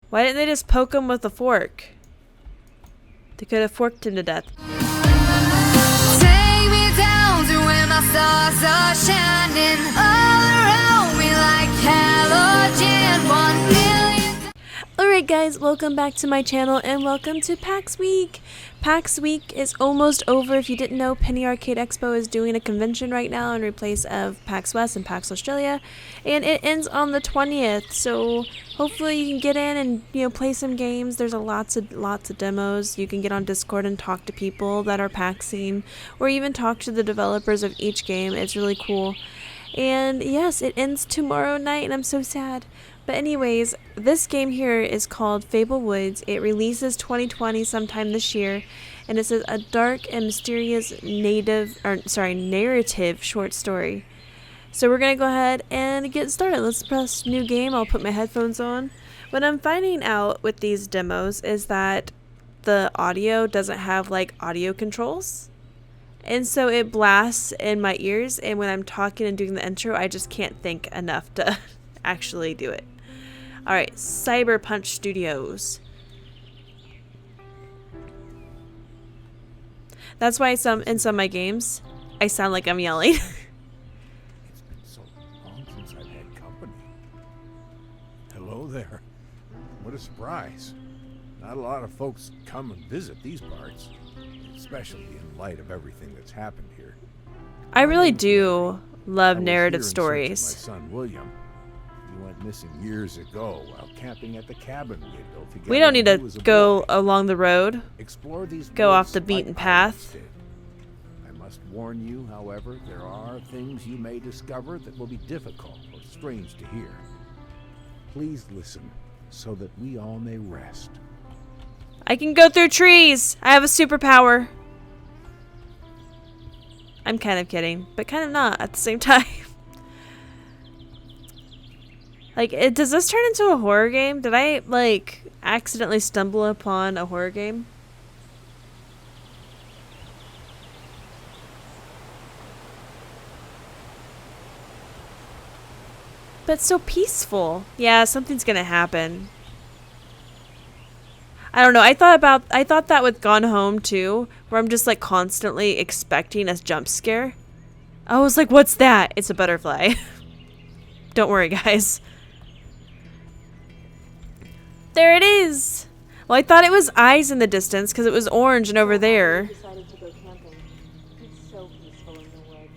Why didn't they just poke him with a fork? They could have forked him to death. Take me down to where my stars are shining all around me like halogen 1 million. Alright guys, welcome back to my channel and welcome to PAX Week. PAX Week is almost over. If you didn't know, Penny Arcade Expo is doing a convention right now in replace of PAX West and PAX Australia, and it ends on the 20th. So hopefully you can get in and play some games. There's lots of demos. You can get on Discord and talk to people that are PAXing, or even talk to the developers of each game. It's really cool. And yes, it ends tomorrow night, and I'm so sad. But anyways, this game here is called Fable Woods. It releases 2020 sometime this year, and it says a dark and mysterious narrative short story. So we're gonna go ahead and get started. Let's press new game. I'll put my headphones on. What I'm finding out with these demos is that the audio doesn't have like audio controls. And so it blasts in my ears, and when I'm talking and doing the intro, I just can't think enough to actually do it. Alright, Cyberpunch Studios. That's why in some of my games, I sound like I'm yelling. It's been so long since I've had company. Hello there. What a surprise. Not a lot of folks come and visit these parts, especially in light of everything that's happened here. I really do love I was narrative here in stories. search of my son William. He went missing years ago while camping at the cabin we had built together. We don't need when to he was a go boy. along the road. Explore these go off woods the beaten like I path. did. I must warn you, however, there are things you may discover that will be difficult or strange to hear. Please listen so that we all may rest. I can go through trees. I have a superpower. I'm kind of kidding, but kind of not at the same time. Like, does this turn into a horror game? Did I, like, accidentally stumble upon a horror game? But it's so peaceful. Yeah, something's gonna happen. I don't know. I thought that with Gone Home too, where I'm just like constantly expecting a jump scare. I was like, what's that? It's a butterfly. Don't worry, guys. There it is. Well, I thought it was eyes in the distance because it was orange and over there. Decided to go camping. It's so peaceful in the woods.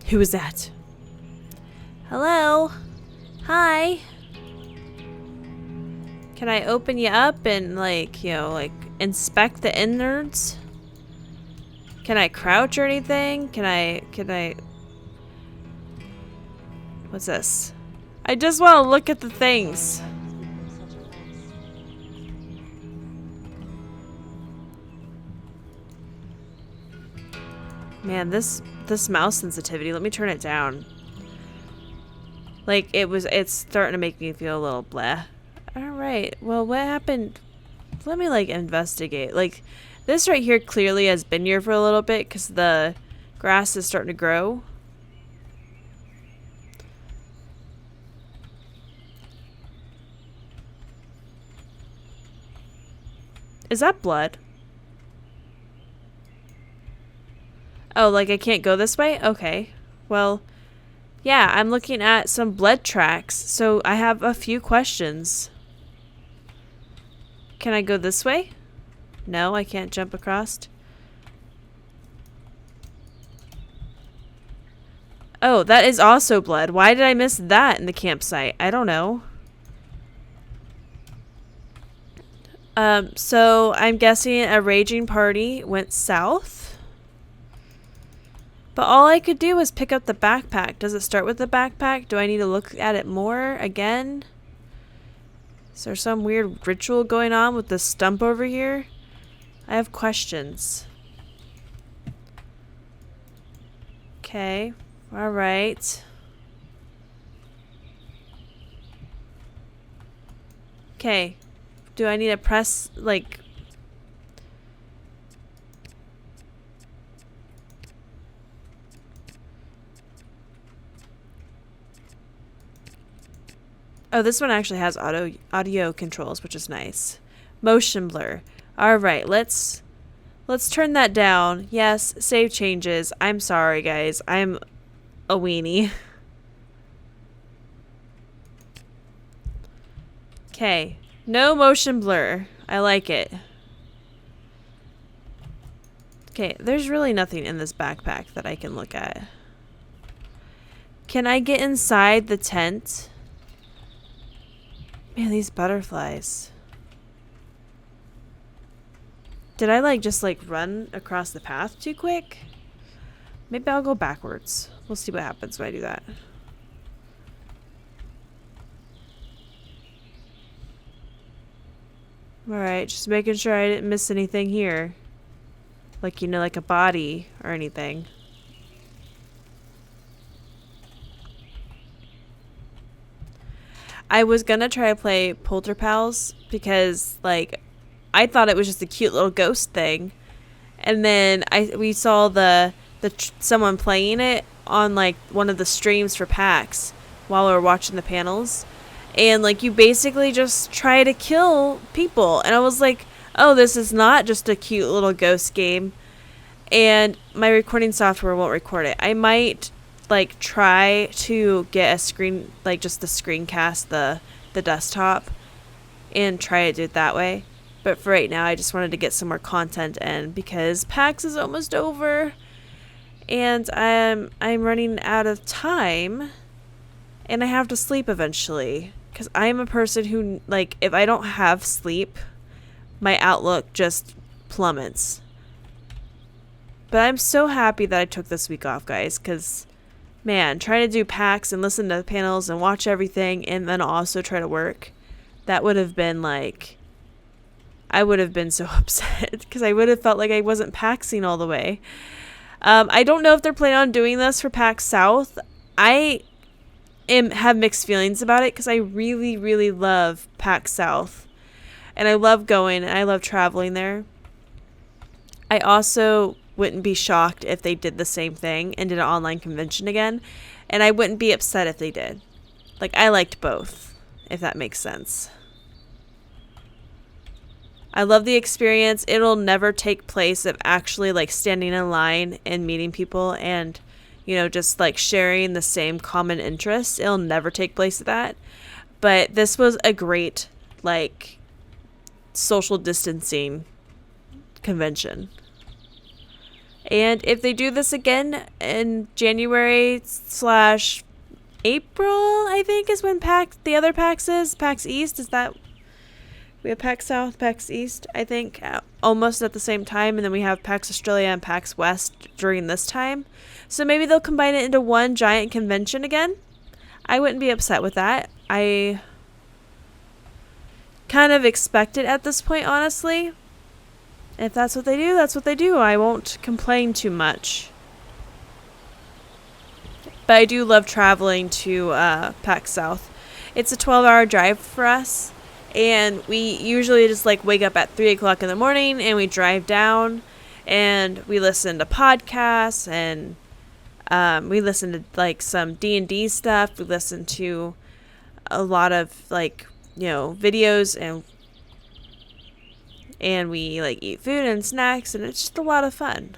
Who is that? Hello? Hi? Can I open you up and like inspect the innards? Can I crouch or anything? Can I What's this? I just want to look at the things. Man, this mouse sensitivity, let me turn it down. Like it's starting to make me feel a little bleh. Alright, well, what happened? Let me like investigate. Like, this right here clearly has been here for a little bit because the grass is starting to grow. Is that blood? Oh, like I can't go this way? Okay. Well, yeah, I'm looking at some blood tracks, so I have a few questions. Can I go this way? No, I can't jump across. Oh, that is also blood. Why did I miss that in the campsite? I don't know. So I'm guessing a raging party went south. But all I could do was pick up the backpack. Does it start with the backpack? Do I need to look at it more again? Is there some weird ritual going on with the stump over here? I have questions. Okay. Alright. Okay. Do I need to press, like... Oh, this one actually has audio controls, which is nice. Motion blur. All right, let's turn that down. Yes, save changes. I'm sorry, guys. I'm a weenie. Okay. No motion blur. I like it. Okay, there's really nothing in this backpack that I can look at. Can I get inside the tent? Man, these butterflies. Did I just run across the path too quick? Maybe I'll go backwards. We'll see what happens when I do that. Alright, just making sure I didn't miss anything here. Like a body or anything. I was gonna try to play Polter Pals because, I thought it was just a cute little ghost thing. And then we saw someone playing it on, one of the streams for PAX while we were watching the panels. And, you basically just try to kill people. And I was like, oh, this is not just a cute little ghost game. And my recording software won't record it. I might, try to get a screen, just the screencast, the desktop, and try to do it that way. But for right now, I just wanted to get some more content in because PAX is almost over. And I'm running out of time. And I have to sleep eventually. Because I am a person who, if I don't have sleep, my outlook just plummets. But I'm so happy that I took this week off, guys. Because, man, trying to do PAX and listen to the panels and watch everything and then also try to work, that would have been, I would have been so upset. Because I would have felt like I wasn't PAXing all the way. I don't know if they're planning on doing this for PAX South. I have mixed feelings about it because I really, really love PAX South. And I love going and I love traveling there. I also wouldn't be shocked if they did the same thing and did an online convention again. And I wouldn't be upset if they did. I liked both, if that makes sense. I love the experience. It'll never take place of actually standing in line and meeting people and just sharing the same common interests. It'll never take place of that. But this was a great social distancing convention. And if they do this again in January/April, I think is when the other PAX is. PAX East, is that? We have PAX South, PAX East, I think, almost at the same time. And then we have PAX Australia and PAX West during this time. So maybe they'll combine it into one giant convention again. I wouldn't be upset with that. I kind of expect it at this point, honestly. If that's what they do, that's what they do. I won't complain too much. But I do love traveling to PAX South. It's a 12-hour drive for us. And we usually just wake up at 3 o'clock in the morning and we drive down and we listen to podcasts and we listen to some D&D stuff. We listen to a lot of videos and we eat food and snacks and it's just a lot of fun.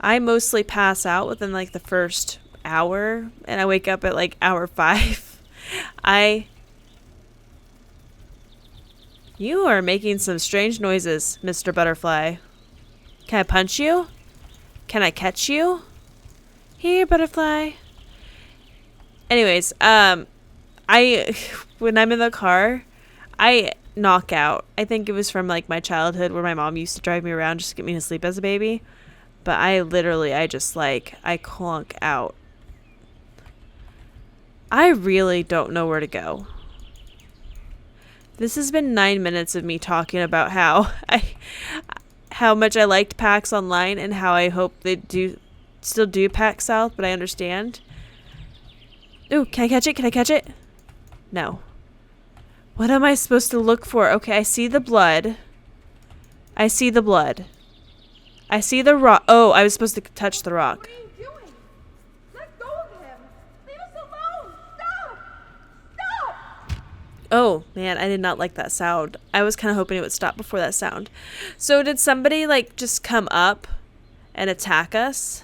I mostly pass out within the first hour and I wake up at hour 5. You are making some strange noises, Mr. Butterfly. Can I punch you? Can I catch you? Here, butterfly. Anyways, when I'm in the car, I knock out. I think it was from my childhood where my mom used to drive me around just to get me to sleep as a baby. But I clunk out. I really don't know where to go. This has been 9 minutes of me talking about how much I liked PAX Online and how I hope they still do PAX South, but I understand. Ooh, can I catch it? Can I catch it? No. What am I supposed to look for? Okay, I see the blood. I see the blood. I see the rock. Oh, I was supposed to touch the rock. What are you doing? Let go of him. Leave us alone. Stop. Stop. Oh, man, I did not like that sound. I was kind of hoping it would stop before that sound. So did somebody, like, just come up and attack us?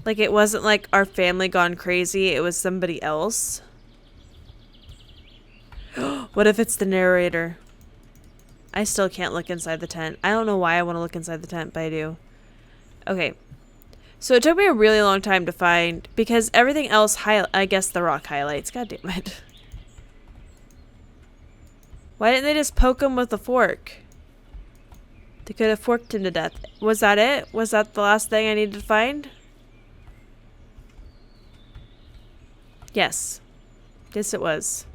Like, it wasn't, like, our family gone crazy. It was somebody else. What if it's the narrator? I still can't look inside the tent. I don't know why I want to look inside the tent, but I do. Okay. So it took me a really long time to find, because everything else, I guess the rock highlights. God damn it. Why didn't they just poke him with a fork? They could have forked him to death. Was that it? Was that the last thing I needed to find? Yes. Yes, it was.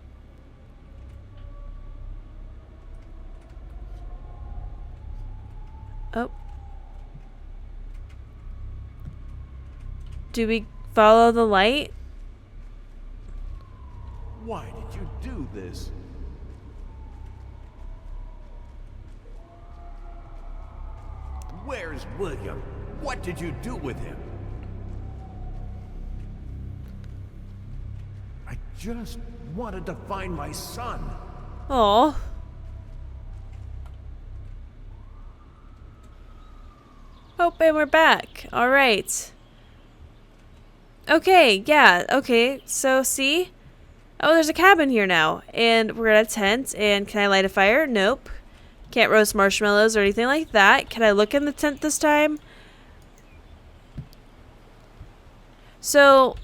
Oh. Do we follow the light? Why did you do this? Where's William? What did you do with him? I just wanted to find my son. Aw. Oh, and we're back. All right. Okay, yeah, okay. So, see? Oh, there's a cabin here now. And we're at a tent. And can I light a fire? Nope. Can't roast marshmallows or anything like that. Can I look in the tent this time? So,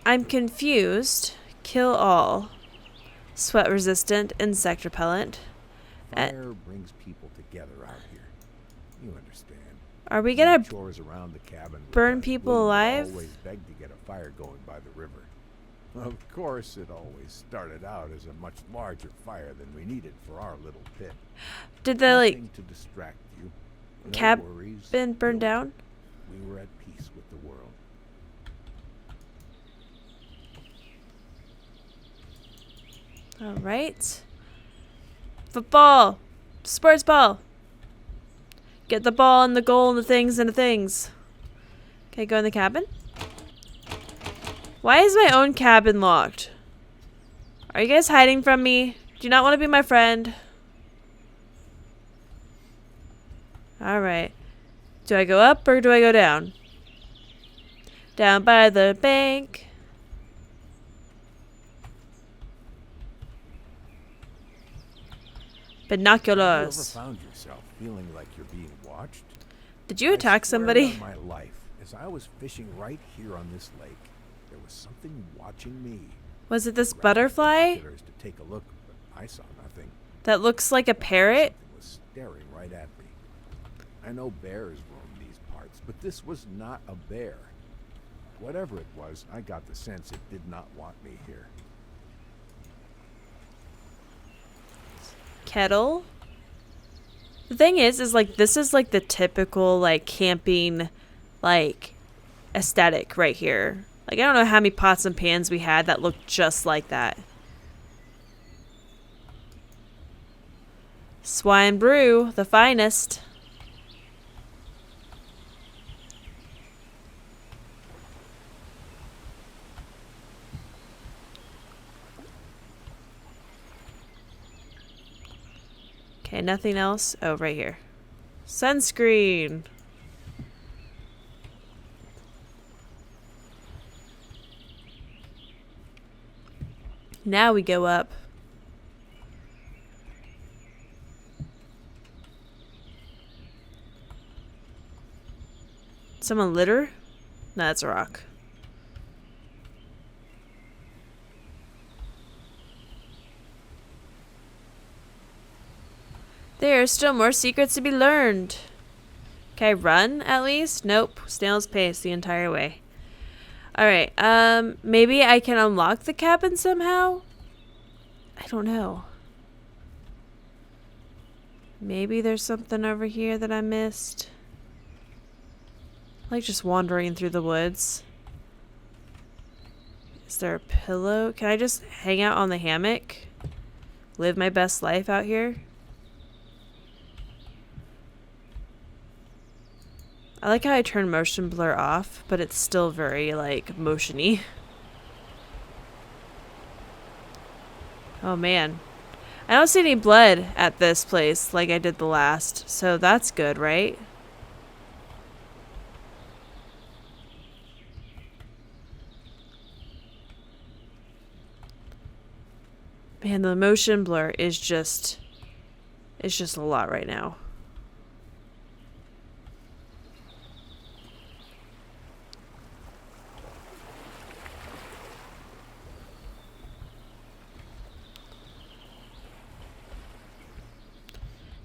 I'm confused. Kill all. Sweat resistant. Insect repellent. Fire brings people together out here. You understand. Are we gonna Chores around the cabin burn because people William alive? always begged to get a fire going by the river. Of course, it always started out as a much larger fire than we needed for our little pit. Did the, like, Nothing to distract you. No cabin worries, burn no- down? We were at peace with the world. Alright. Football. Sports ball. Get the ball and the goal and the things and the things. Okay, go in the cabin. Why is my own cabin locked? Are you guys hiding from me? Do you not want to be my friend? Alright. Do I go up or do I go down? Down by the bank. Have you ever Binoculars. found yourself feeling like you're being watched? Did you attack I swear somebody? on my life, as I was fishing right here on this lake, there was something watching me. Was it this Grabbed the butterfly binoculars to take a look, but I saw nothing. that looks like a parrot? Something was staring right at me. I know bears roam these parts, but this was not a bear. Whatever it was, I got the sense it did not want me here. Kettle. The thing is like this is like the typical like camping like aesthetic right here. Like I don't know how many pots and pans we had that looked just like that. Swine brew, the finest. Okay, nothing else. Oh, right here. Sunscreen. Now we go up. Someone litter? No, that's a rock. There are still more secrets to be learned. Can I run at least? Nope. Snail's pace the entire way. Alright, maybe I can unlock the cabin somehow? I don't know. Maybe there's something over here that I missed. I like just wandering through the woods. Is there a pillow? Can I just hang out on the hammock? Live my best life out here? I like how I turn motion blur off, but it's still very, like, motion-y. Oh man. I don't see any blood at this place like I did the last, so that's good, right? Man, the motion blur is just... it's just a lot right now.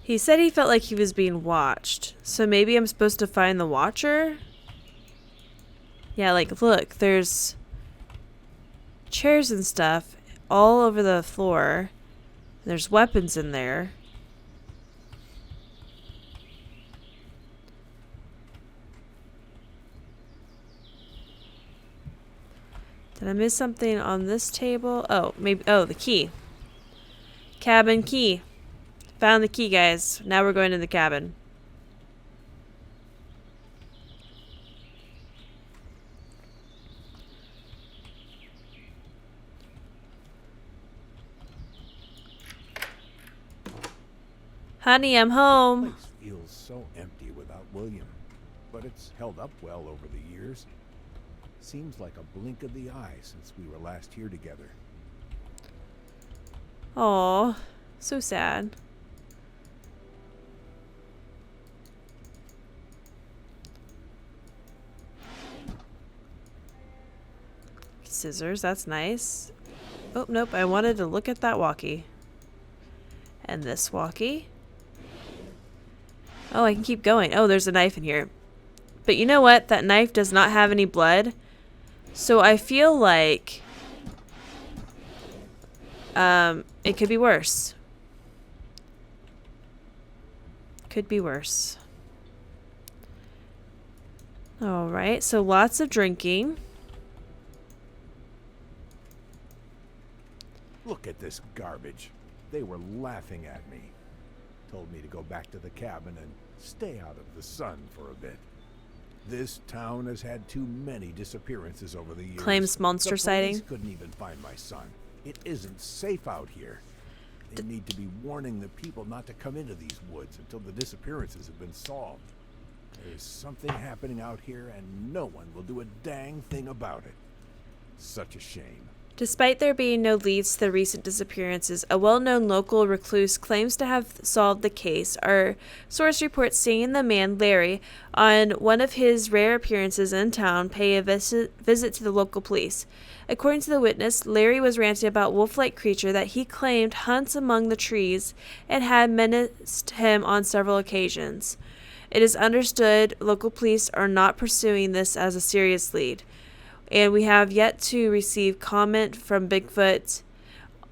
He said he felt like he was being watched. So maybe I'm supposed to find the watcher? Yeah, like, look, there's chairs and stuff all over the floor. There's weapons in there. Did I miss something on this table? Oh, maybe. Oh, the key. Cabin key. Found the key, guys. Now we're going to the cabin. Honey, I'm The home. place feels so empty without William, but it's held up well over the years. Seems like a blink of the eye since we were last here together. Aw, so sad. Scissors, that's nice. Oh, nope, I wanted to look at that walkie. And this walkie. Oh, I can keep going. Oh, there's a knife in here. But you know what? That knife does not have any blood. So I feel like it could be worse. Could be worse. All right, so lots of drinking. Look at this garbage. They were laughing at me. Told me to go back to the cabin and stay out of the sun for a bit. This town has had too many disappearances over the years. Claims monster the police sighting. couldn't even find my son. It isn't safe out here. They need to be warning the people not to come into these woods until the disappearances have been solved. There's something happening out here and no one will do a dang thing about it. Such a shame. Despite there being no leads to the recent disappearances, a well-known local recluse claims to have solved the case. Our source reports seeing the man, Larry, on one of his rare appearances in town, pay a visit to the local police. According to the witness, Larry was ranting about a wolf-like creature that he claimed hunts among the trees and had menaced him on several occasions. It is understood local police are not pursuing this as a serious lead. And we have yet to receive comment from Bigfoot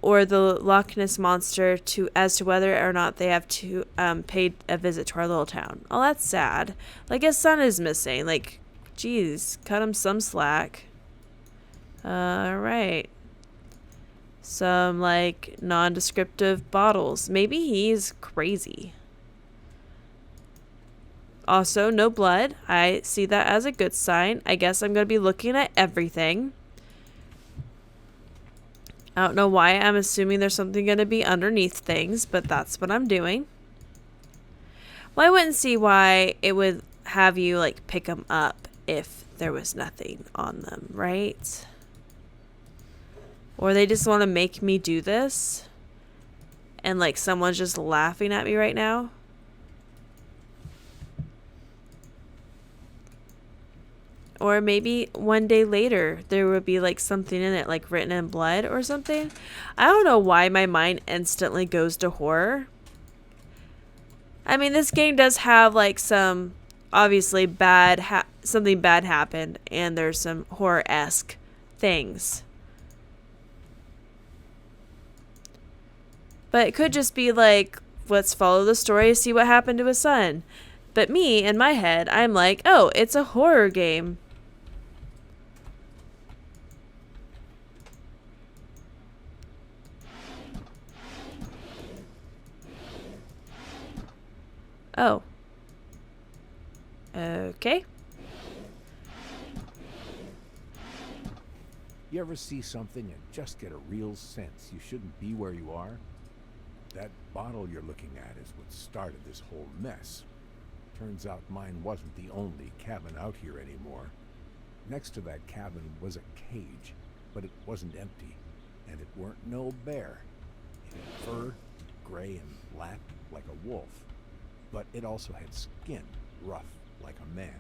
or the Loch Ness Monster as to whether or not they have to paid a visit to our little town. Oh, that's sad. Like, his son is missing. Like, geez, cut him some slack. Alright. Some, like, nondescriptive bottles. Maybe he's crazy. Also, no blood. I see that as a good sign. I guess I'm going to be looking at everything. I don't know why I'm assuming there's something going to be underneath things, but that's what I'm doing. Well, I wouldn't see why it would have you, like, pick them up if there was nothing on them, right? Or they just want to make me do this. And, like, someone's just laughing at me right now. Or maybe one day later, there would be like something in it, like written in blood or something. I don't know why my mind instantly goes to horror. I mean, this game does have like some, obviously something bad happened, and there's some horror-esque things. But it could just be like, let's follow the story, see what happened to his son. But me, in my head, I'm like, oh, it's a horror game. Oh. Okay. You ever see something and just get a real sense you shouldn't be where you are? That bottle you're looking at is what started this whole mess. Turns out mine wasn't the only cabin out here anymore. Next to that cabin was a cage, but it wasn't empty, and it weren't no bear. It had fur, gray and black like a wolf, but it also had skin, rough like a man.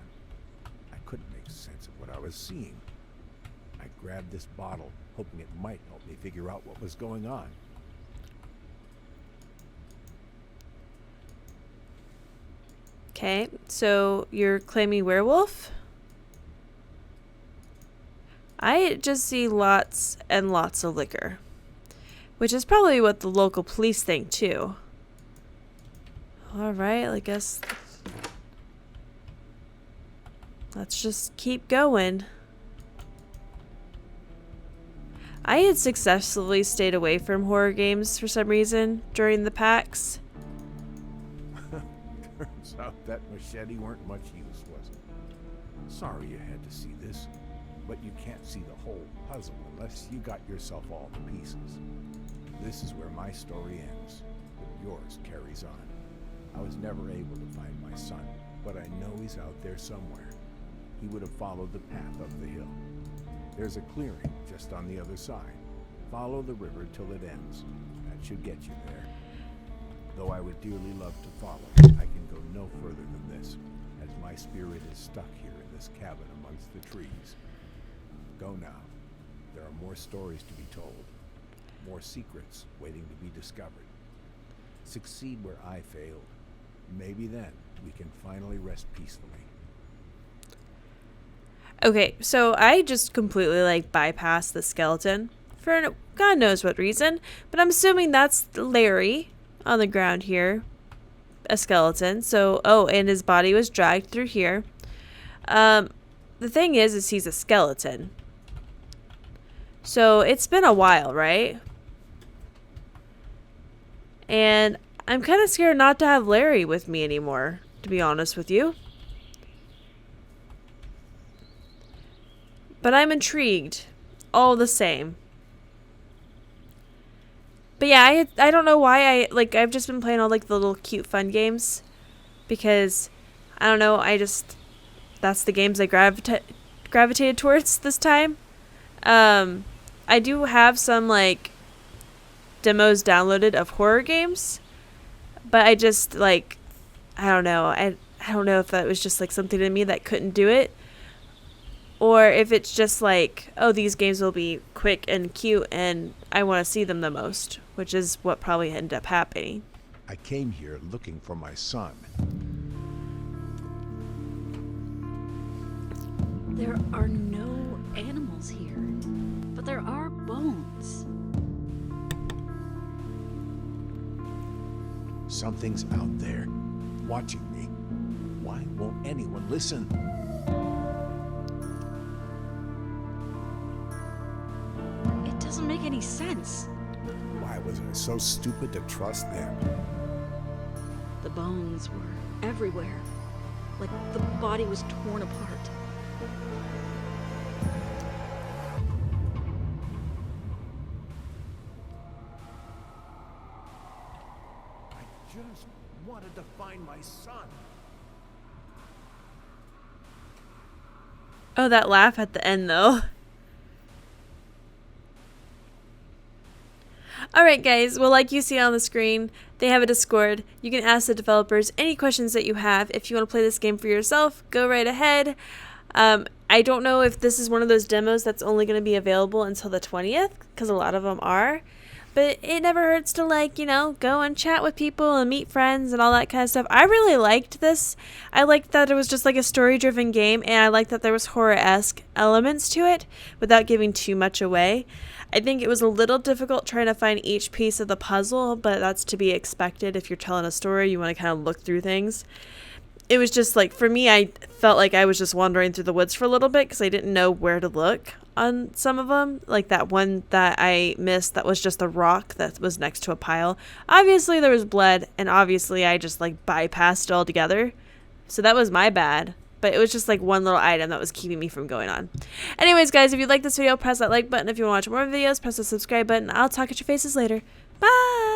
I couldn't make sense of what I was seeing. I grabbed this bottle, hoping it might help me figure out what was going on. Okay, so you're claiming werewolf? I just see lots and lots of liquor, which is probably what the local police think too. Alright, I guess let's just keep going. I had successfully stayed away from horror games for some reason during the PAX. Turns out that machete weren't much use, was it? Sorry you had to see this, but you can't see the whole puzzle unless you got yourself all the pieces. This is where my story ends, but yours carries on. I was never able to find my son, but I know he's out there somewhere. He would have followed the path up the hill. There's a clearing just on the other side. Follow the river till it ends. That should get you there. Though I would dearly love to follow, I can go no further than this, as my spirit is stuck here in this cabin amongst the trees. Go now. There are more stories to be told, more secrets waiting to be discovered. Succeed where I failed. Maybe then we can finally rest peacefully. Okay, so I just completely bypassed the skeleton for God knows what reason, but I'm assuming that's Larry on the ground here, a skeleton. So, and his body was dragged through here. The thing is he's a skeleton. So it's been a while, right? And I'm kind of scared not to have Larry with me anymore, to be honest with you. But I'm intrigued, all the same. But yeah, I don't know why I've just been playing all the little cute fun games. Because, I don't know, that's the games I gravitated towards this time. I do have some demos downloaded of horror games. But I just I don't know. I don't know if that was just something in me that couldn't do it. Or if it's just these games will be quick and cute and I want to see them the most, which is what probably ended up happening. I came here looking for my son. There are no animals here, but there are bones. Something's out there, watching me. Why won't anyone listen? It doesn't make any sense. Why was I so stupid to trust them? The bones were everywhere, like the body was torn apart. I just wanted to find my son. Oh, that laugh at the end, though. Alright guys, well like you see on the screen, they have a Discord. You can ask the developers any questions that you have. If you want to play this game for yourself, go right ahead. I don't know if this is one of those demos that's only going to be available until the 20th, because a lot of them are. But it never hurts to go and chat with people and meet friends and all that kind of stuff. I really liked this. I liked that it was just a story-driven game, and I liked that there was horror-esque elements to it without giving too much away. I think it was a little difficult trying to find each piece of the puzzle, but that's to be expected. If you're telling a story, you want to kind of look through things. It was just for me, I felt like I was just wandering through the woods for a little bit because I didn't know where to look on some of them. Like that one that I missed that was just a rock that was next to a pile. Obviously there was blood, and obviously I just bypassed it altogether. So that was my bad. But it was just like one little item that was keeping me from going on. Anyways, guys, if you like this video, press that like button. If you want to watch more videos, press the subscribe button. I'll talk at your faces later. Bye!